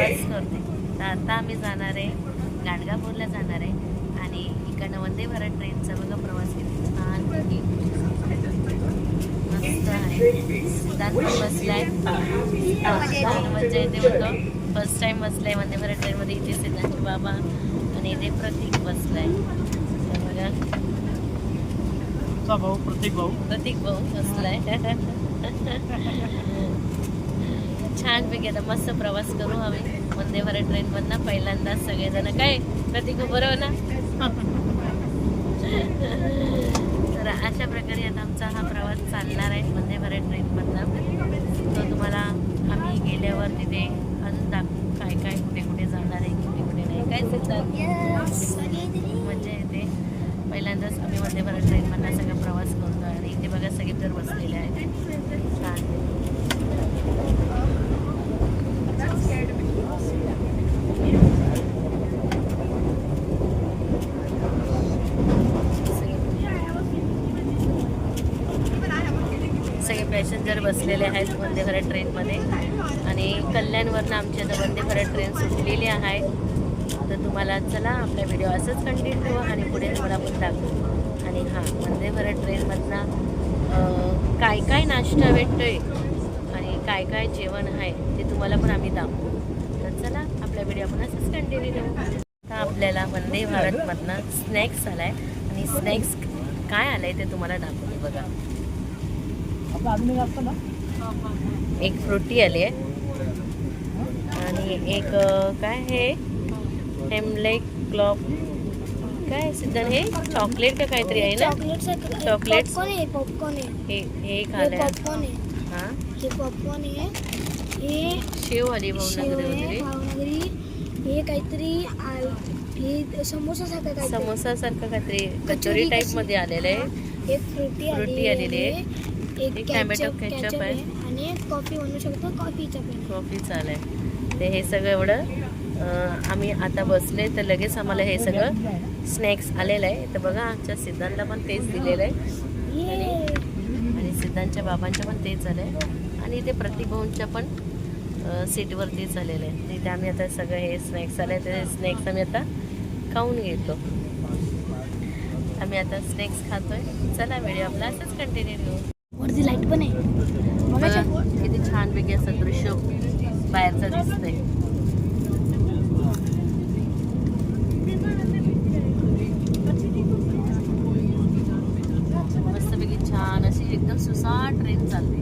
प्रवास करते. तर आता आम्ही जाणार आहे गाणगापूरला जाणार आहे आणि इकडनं वंदे भारत ट्रेनचा बघा प्रवास किती छान मस्त आहे. सिद्धांत पण बसलाय. मजा येते बघा. फर्स्ट टाइम बसलाय वंदे भारत ट्रेनमध्ये. इथे सिद्धांत बाबा आणि इथे प्रतीक बसलाय. बघा प्रतीक भाऊ बसलाय. छान पैकी आता मस्त प्रवास करू आम्ही वंदे भारत ट्रेनमधनं पहिल्यांदा सगळेजण. काय प्रतीक बरोबर ना. तर अशा प्रकारे आता आमचा हा प्रवास चालणार आहे वंदे भारत ट्रेनमधनं. तो तुम्हाला आम्ही गेल्यावर तिथे अजून दाखवू काय काय कुठे कुठे जाणार आहे कुठे कुठे नाही. काय सिद्धांत मजा येते. पहिल्यांदाच आम्ही वंदे भारत ट्रेनमधनं सगळा प्रवास करतो आणि इथे बघा सगळे तर बसलेले आहेत. छान सगळे पॅसेंजर बसलेले आहेत वंदे भारत ट्रेनमध्ये आणि कल्याणवरनं आमची आता वंदे भारत ट्रेन सुटलेली आहे. तर तुम्हाला चला आपला व्हिडिओ असंच कंटिन्यू आणि पुढे तुम्हाला पण दाखवू. आणि हां वंदे भारत ट्रेनमधनं काय काय नाश्ता भेटतोय आणि काय काय जेवण आहे ते तुम्हाला पण आम्ही दाखवू. तर चला आपल्या व्हिडिओ आपण असंच कंटिन्यू करू. आता आपल्याला वंदे भारतमधनं स्नॅक्स आला आहे आणि स्नॅक्स काय आलं आहे ते तुम्हाला दाखवते बघा. एक फ्रुटी आली आहे आणि एक काय हे हेमलेक क्लॉप काय सिद्धांत हे चॉकलेट का काहीतरी आहे ना. चॉकलेट पॉपकॉर्न हे एक आलं आहे. पॉपकॉर्न आहे. हां हे पॉपकॉर्न आहे. हे शेव आली भावनगरी. हे काहीतरी हे समोसा सारखं काहीतरी कचोरी टाईप मध्ये आलेलं आहे. एक फ्रुटी आलेली आहे. एक टॅमॅटो केचप आहे आणि कॉफी म्हणू शकतो. कॉफी चालू आहे. ते हे सगळं एवढं आम्ही आता बसले तर लगेच आम्हाला हे सगळं स्नॅक्स आलेलं आहे. तर बघा आमच्या सिद्धांतला पण तेच दिलेलं आहे आणि सिद्धांतच्या बाबांच्या पण तेच झालं आहे आणि इथे प्रतीक भाऊंच्या पण सीटवरतीच आलेलं आहे. तिथे आम्ही आता सगळं हे स्नॅक्स आले ते स्नॅक्स आम्ही आता खाऊन घेतो. आम्ही आता स्नॅक्स खातोय. चला व्हिडिओ आपला असंच कंटिन्यू घेऊ. वरती लाईट पण आहे. बघा किती छानपैकी असं दृश्य बाहेरचं दिसतंय. मस्तपैकी छान अशी एकदम सुसाट ट्रेन चालते.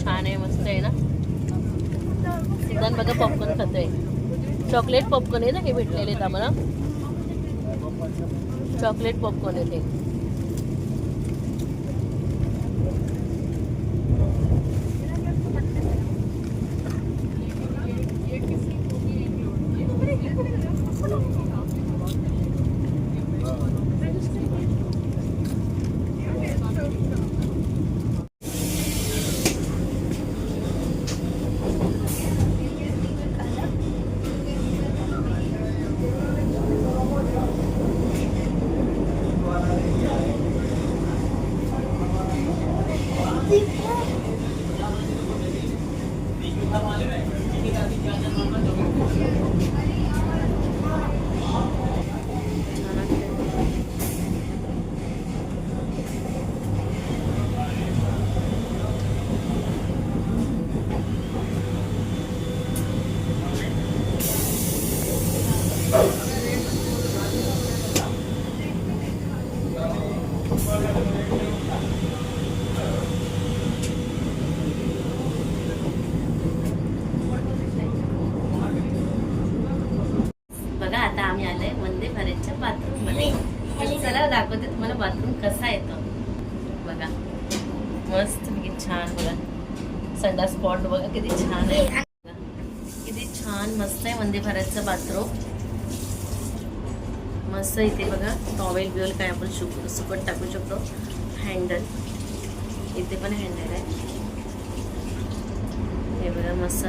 छान आहे मस्त आहे ना. सिद्धांत बघा पॉपकॉर्न खातोय. चॉकलेट पॉपकॉर्न आहे ना हे भेटलेले आहेत आम्हाला. चॉकलेट पॉपकॉर्न आहे ते. बघा आता आम्ही आलोय वंदे भारतच्या बाथरूम मध्ये. चला दाखवते तुम्हाला बाथरूम कसा येतो. बघा मस्त छान. बघा संडास स्पॉट बघा किती छान आहे. किती छान मस्त आहे वंदे भारतचं बाथरूम. मस्त इथे बघा टॉवेल बिवेल काय आपण सुकट टाकू शकतो. हँडल, इथे पण हँडल आहे. हे बघा मस्त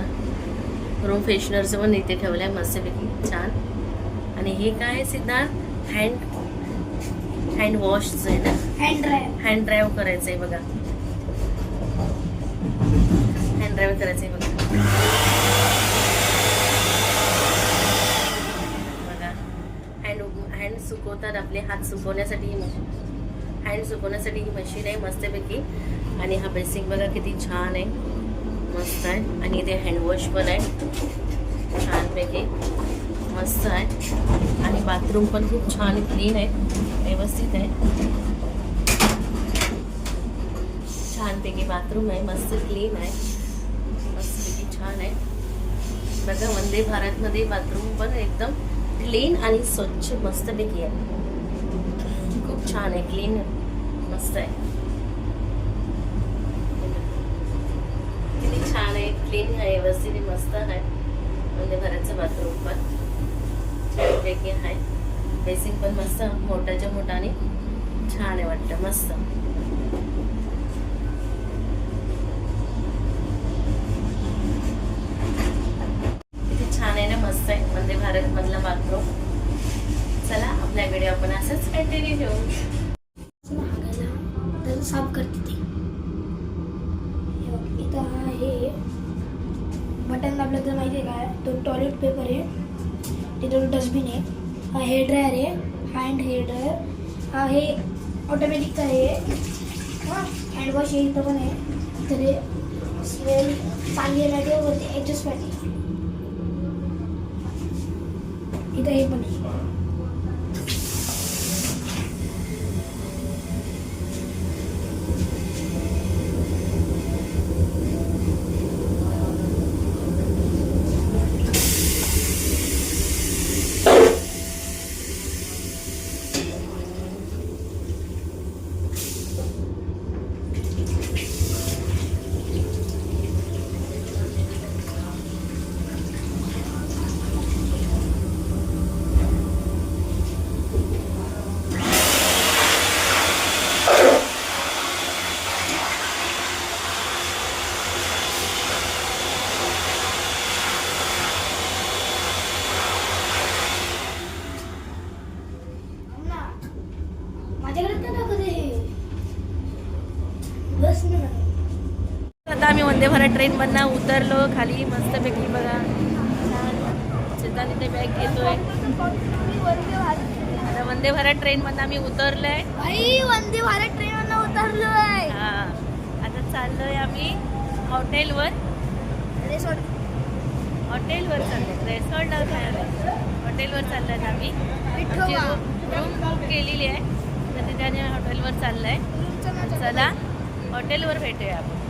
रूम फ्रेशनरचं पण इथे ठेवलं आहे मस्तपैकी छान. आणि हे काय आहे सिद्धार्थ, हँड वॉशचं आहे ना, हँड ड्राईव्ह करायचं आहे बघा, हँड ड्राईव्ह करायचं आहे बघा. बघा हँड सुकवतात, आपले हात सुकवण्यासाठी ही मशीन, हँड सुकवण्यासाठी ही मशीन आहे मस्तपैकी. आणि हा बेसिंग बघा किती छान आहे, मस्त आहे. आणि इथे हँडवॉश पण आहे छानपैकी, मस्त आहे. आणि बाथरूम पण खूप छान क्लीन आहे, व्यवस्थित आहे, छानपैकी बाथरूम आहे, मस्त क्लीन आहे, मस्तपैकी छान आहे. बघा वंदे भारतमध्ये बाथरूम पण एकदम क्लीन आणि स्वच्छ मस्तपैकी आहे, खूप छान आहे, क्लीन मस्त आहे, किती छान आहे, क्लीन आहे, व्यवस्थित मस्त आहे. वंदे भारतचं बाथरूम पण छानपैकी आहे. बेसिंग पण मस्त मोठाच्या मोठाने छान आहे, वाटतं मस्त. किती छान आहे ना, मस्त आहे वंदे भारत मधला बाथरूम. चला आपल्या व्हिडिओ आपण असंच कंटिन्यू ठेवू. तर साफ करते ते. इथं आहे बटन दाबलं तर माहिती आहे काय, तो टॉयलेट पेपर आहे, तिथं डस्टबिन आहे, हा हेअर ड्रायर आहे, हँड हेअर ड्रायर, हा हे ऑटोमॅटिकचा आहे, हँडवॉश हे इथं पण आहे. तर हे स्मेल चांगली येण्यासाठी वरती ॲडजस्टमेंट आहे, इथं हे पण आहे. माझ्याकडे काय दाखवत आहे बस ना. आता आम्ही वंदे भारत ट्रेन मधनं उतरलो खाली मस्तपैकी बघा, सिद्धांत इथे बॅग घेतोय. आता वंदे भारत ट्रेन मधनं आम्ही उतरलोय. भाई वंदे भारत ट्रेन मधनं उतरलोय. हा आता चाललोय आम्ही हॉटेलवर, हॉटेलवर चाललोय, रिसॉर्टला हॉटेलवर चाललोय आम्ही. रूम बुक केलेली आहे तर तिथे हॉटेलवर चाललंय. चला हॉटेलवर भेटूया आपण.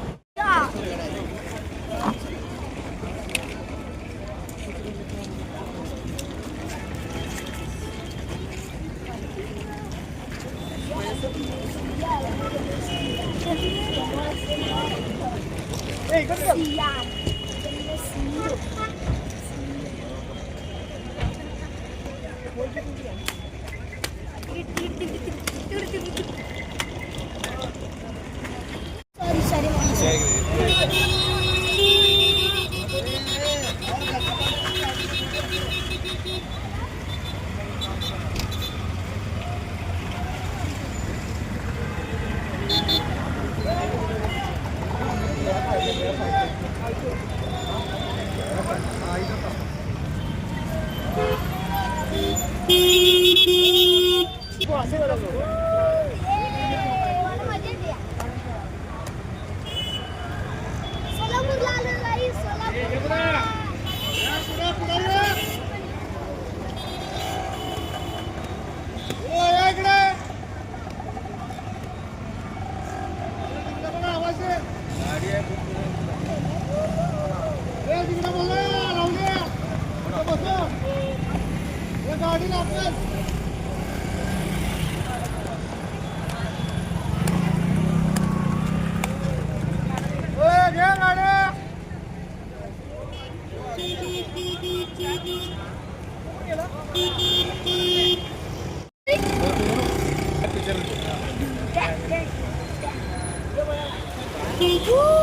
केकू